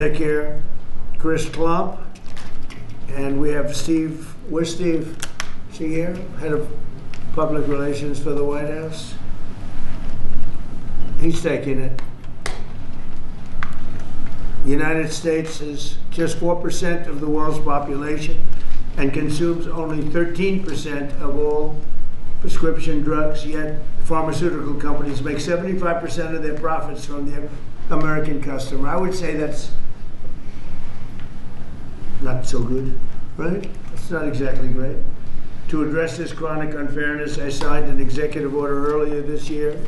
Medicare, Chris Klump, and we have Steve. Where's Steve? Is he here? Head of Public Relations for the White House. He's taking it. The United States is just 4% of the world's population and consumes only 13% of all prescription drugs, yet pharmaceutical companies make 75% of their profits from their American customer. I would say that's not so good, right? It's not exactly great. To address this chronic unfairness, I signed an executive order earlier this year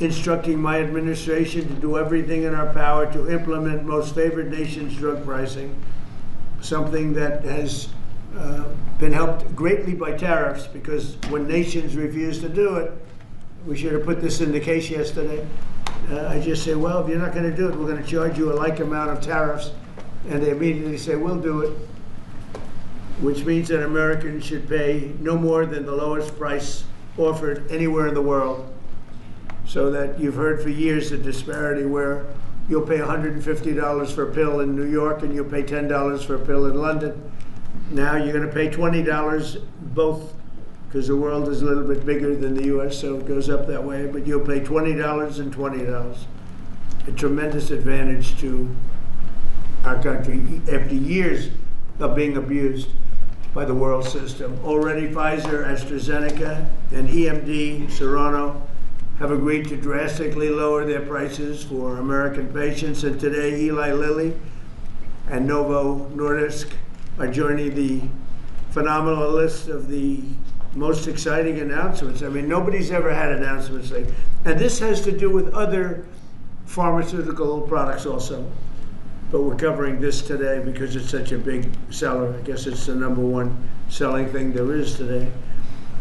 instructing my administration to do everything in our power to implement most favored nations drug pricing, something that has been helped greatly by tariffs, because when nations refuse to do it, we should have put this in the case yesterday. I just say, well, if you're not going to do it, we're going to charge you a like amount of tariffs. And they immediately say, we'll do it, which means that Americans should pay no more than the lowest price offered anywhere in the world. So that you've heard for years the disparity where you'll pay $150 for a pill in New York and you'll pay $10 for a pill in London. Now you're going to pay $20 both, because the world is a little bit bigger than the US, so it goes up that way, but you'll pay $20 and $20. A tremendous advantage to our country after years of being abused by the world system. Already Pfizer, AstraZeneca, and EMD, Serrano, have agreed to drastically lower their prices for American patients, and today Eli Lilly and Novo Nordisk are joining the phenomenal list of the most exciting announcements. I mean, nobody's ever had announcements like, and this has to do with other pharmaceutical products also. But we're covering this today because it's such a big seller. I guess it's the #1 selling thing there is today.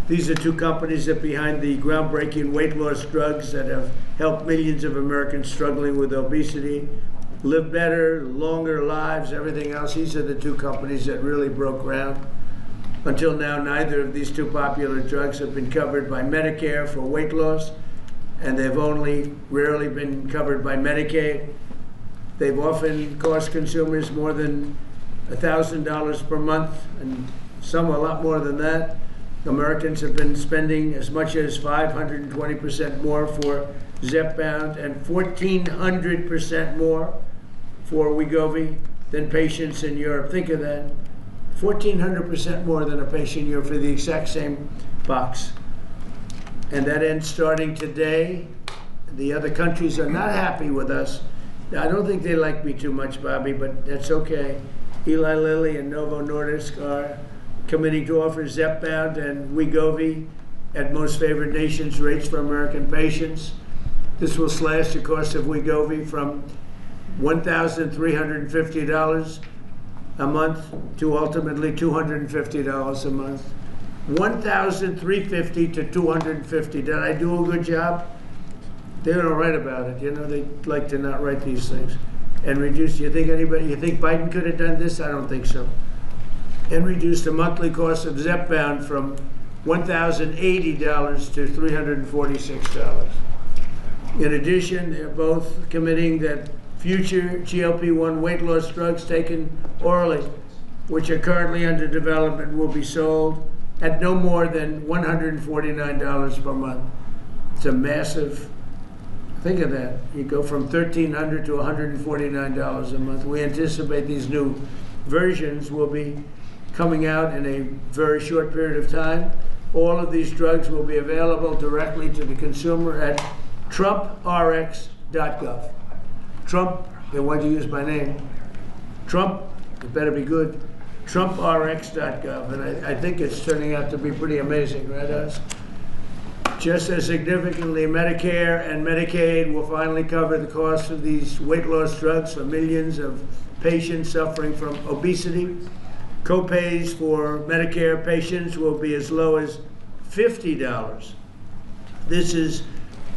These are two companies that behind the groundbreaking weight loss drugs that have helped millions of Americans struggling with obesity live better, longer lives, everything else. These are the two companies that really broke ground. Until now, neither of these two popular drugs have been covered by Medicare for weight loss, and they've only rarely been covered by Medicaid. They've often cost consumers more than $1,000 per month, and some a lot more than that. Americans have been spending as much as 520% more for Zepbound and 1,400% more for Wegovy than patients in Europe. Think of that. 1,400% more than a patient in Europe for the exact same box. And that ends starting today. The other countries are not happy with us. I don't think they like me too much, Bobby, but that's okay. Eli Lilly and Novo Nordisk are committing to offer Zepbound and Wegovy at most favored nations rates for American patients. This will slash the cost of Wegovy from $1,350 a month to ultimately $250 a month. $1,350 to $250. Did I do a good job? They don't write about it. You know, they like to not write these things. And reduce, you think Biden could have done this? I don't think so. And reduce the monthly cost of Zepbound from $1,080 to $346. In addition, they're both committing that future GLP-1 weight loss drugs taken orally, which are currently under development, will be sold at no more than $149 per month. It's a massive. Think of that. You go from $1,300 to $149 a month. We anticipate these new versions will be coming out in a very short period of time. All of these drugs will be available directly to the consumer at TrumpRx.gov. Trump, they want to use my name. Trump, it better be good. TrumpRx.gov. And I think it's turning out to be pretty amazing, right, us? Just as significantly, Medicare and Medicaid will finally cover the cost of these weight loss drugs for millions of patients suffering from obesity. Co-pays for Medicare patients will be as low as $50. This is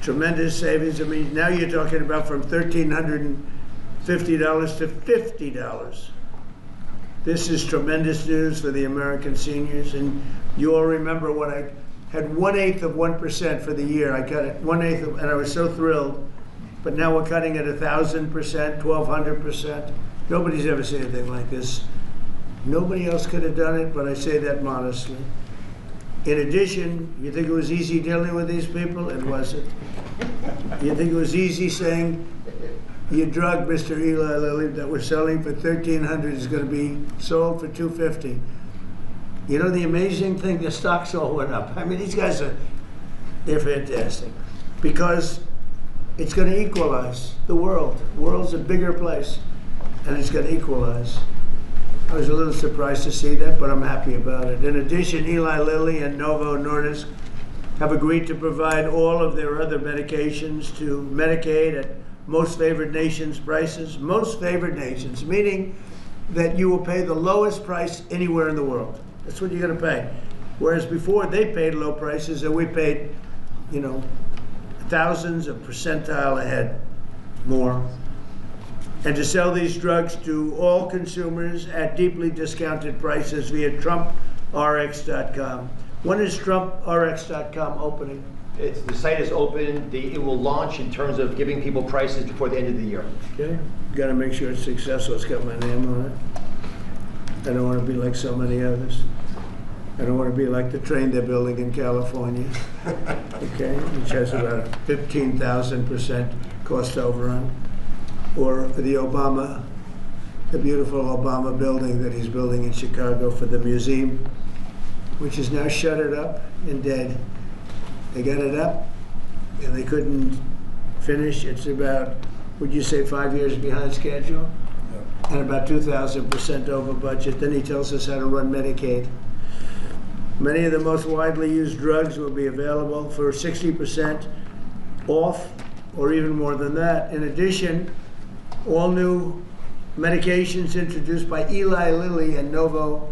tremendous savings. I mean, now you're talking about from $1,350 to $50. This is tremendous news for the American seniors. And you all remember when I had 1/8 of 1% for the year. I cut it 1/8, and I was so thrilled. But now we're cutting at 1,000%, 1,200%. Nobody's ever seen anything like this. Nobody else could have done it, but I say that modestly. In addition, you think it was easy dealing with these people? It wasn't. You think it was easy saying your drug, Mr. Eli Lilly, that we're selling for $1,300 is going to be sold for $250? You know the amazing thing, the stocks all went up. I mean, these guys they're fantastic. Because it's going to equalize the world. The world's a bigger place, and it's going to equalize. I was a little surprised to see that, but I'm happy about it. In addition, Eli Lilly and Novo Nordisk have agreed to provide all of their other medications to Medicaid at most favored nations prices. Most favored nations, meaning that you will pay the lowest price anywhere in the world. That's what you're going to pay. Whereas before they paid low prices and we paid, you know, thousands of percentile ahead more. And to sell these drugs to all consumers at deeply discounted prices via TrumpRx.com. When is TrumpRx.com opening? The site is open. It will launch in terms of giving people prices before the end of the year. Okay, got to make sure it's successful. It's got my name on it. I don't want to be like so many others. I don't want to be like the train they're building in California, okay, which has about a 15,000% cost overrun. Or the beautiful Obama building that he's building in Chicago for the museum, which is now shuttered up and dead. They got it up and they couldn't finish. It's about, would you say, 5 years behind schedule? Yeah. And about 2,000% over budget. Then he tells us how to run Medicaid. Many of the most widely used drugs will be available for 60% off, or even more than that. In addition, all new medications introduced by Eli Lilly and Novo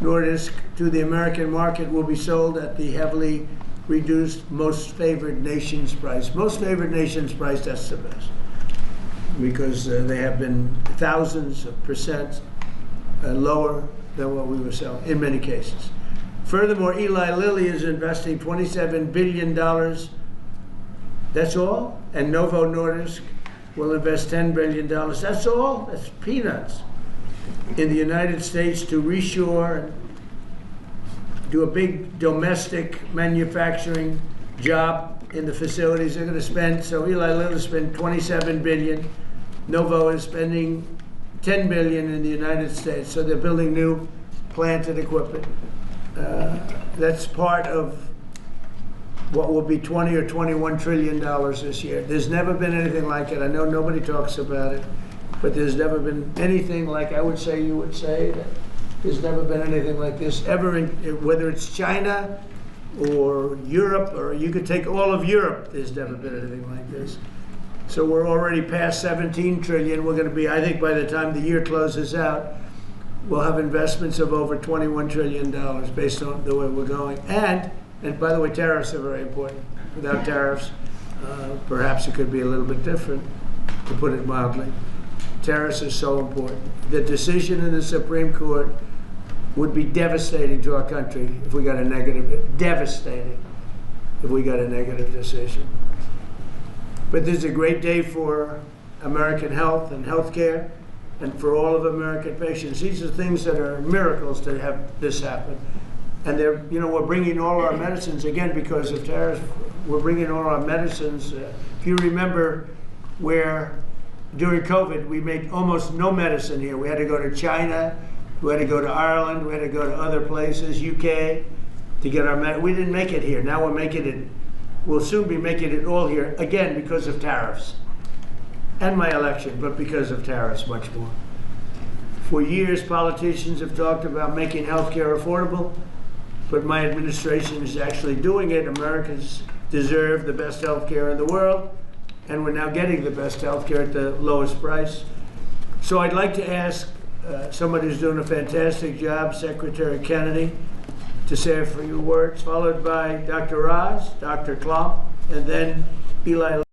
Nordisk to the American market will be sold at the heavily reduced most favored nations price. Most favored nations price, that's the best, because they have been thousands of percent lower than what we were selling in many cases. Furthermore, Eli Lilly is investing $27 billion. That's all? And Novo Nordisk will invest $10 billion. That's all? That's peanuts. In the United States to reshore and do a big domestic manufacturing job in the facilities they're going to spend. So Eli Lilly spent $27 billion. Novo is spending $10 billion in the United States. So they're building new plant and equipment. That's part of what will be $20 or $21 trillion this year. There's never been anything like it. I know nobody talks about it, but there's never been anything like, I would say, you would say, that there's never been anything like this ever, whether it's China or Europe, or you could take all of Europe, there's never been anything like this. So we're already past 17 trillion. We're going to be, I think by the time the year closes out, we'll have investments of over $21 trillion based on the way we're going. And by the way, tariffs are very important. Without tariffs, perhaps it could be a little bit different, to put it mildly. Tariffs are so important. The decision in the Supreme Court would be devastating to our country if we got a negative, devastating if we got a negative decision. But this is a great day for American health and healthcare, and for all of American patients. These are things that are miracles to have this happen. And they're, you know, we're bringing all our medicines, again, because of tariffs, we're bringing all our medicines. If you remember where during COVID, we made almost no medicine here. We had to go to China, we had to go to Ireland, we had to go to other places, UK, to get our medicine. We didn't make it here. Now we're making it, we'll soon be making it all here, again, because of tariffs. And my election, but because of tariffs much more. For years, politicians have talked about making healthcare affordable, but my administration is actually doing it. Americans deserve the best healthcare in the world, and we're now getting the best healthcare at the lowest price. So I'd like to ask somebody who's doing a fantastic job, Secretary Kennedy, to say a few words, followed by Dr. Oz, Dr. Klump, and then Eli Lilly.